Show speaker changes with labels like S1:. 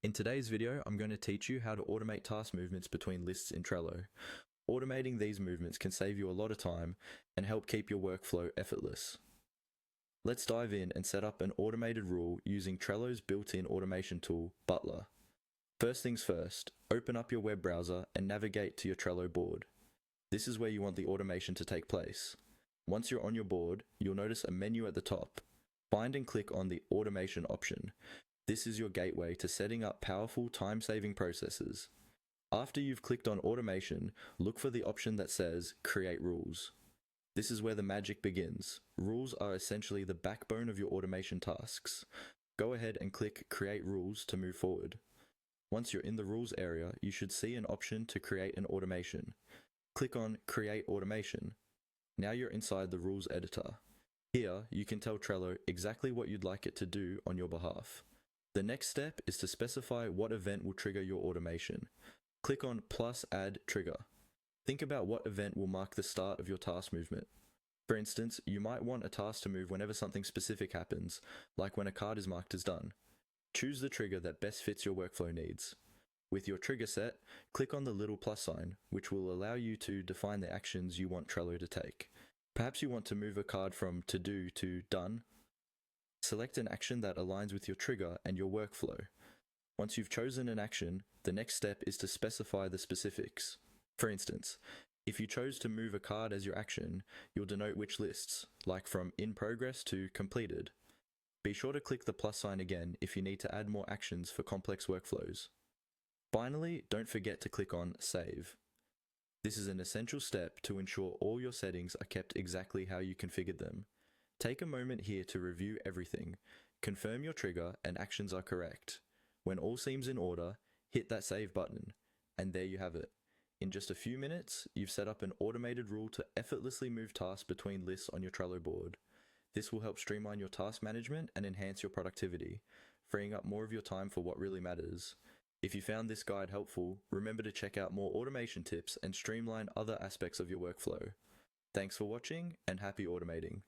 S1: In today's video, I'm going to teach you how to automate task movements between lists in Trello. Automating these movements can save you a lot of time and help keep your workflow effortless. Let's dive in and set up an automated rule using Trello's built-in automation tool, Butler. First things first, open up your web browser and navigate to your Trello board. This is where you want the automation to take place. Once you're on your board, you'll notice a menu at the top. Find and click on the automation option. This is your gateway to setting up powerful time-saving processes. After you've clicked on automation, look for the option that says create rules. This is where the magic begins. Rules are essentially the backbone of your automation tasks. Go ahead and click create rules to move forward. Once you're in the rules area, you should see an option to create an automation. Click on create automation. Now you're inside the rules editor. Here, you can tell Trello exactly what you'd like it to do on your behalf. The next step is to specify what event will trigger your automation. Click on plus add trigger. Think about what event will mark the start of your task movement. For instance, you might want a task to move whenever something specific happens, like when a card is marked as done. Choose the trigger that best fits your workflow needs. With your trigger set, click on the little plus sign, which will allow you to define the actions you want Trello to take. Perhaps you want to move a card from to do to done. Select an action that aligns with your trigger and your workflow. Once you've chosen an action, the next step is to specify the specifics. For instance, if you chose to move a card as your action, you'll denote which lists, like from in progress to completed. Be sure to click the plus sign again if you need to add more actions for complex workflows. Finally, don't forget to click on Save. This is an essential step to ensure all your settings are kept exactly how you configured them. Take a moment here to review everything. Confirm your trigger and actions are correct. When all seems in order, hit that Save button, and there you have it. In just a few minutes, you've set up an automated rule to effortlessly move tasks between lists on your Trello board. This will help streamline your task management and enhance your productivity, freeing up more of your time for what really matters. If you found this guide helpful, remember to check out more automation tips and streamline other aspects of your workflow. Thanks for watching, and happy automating.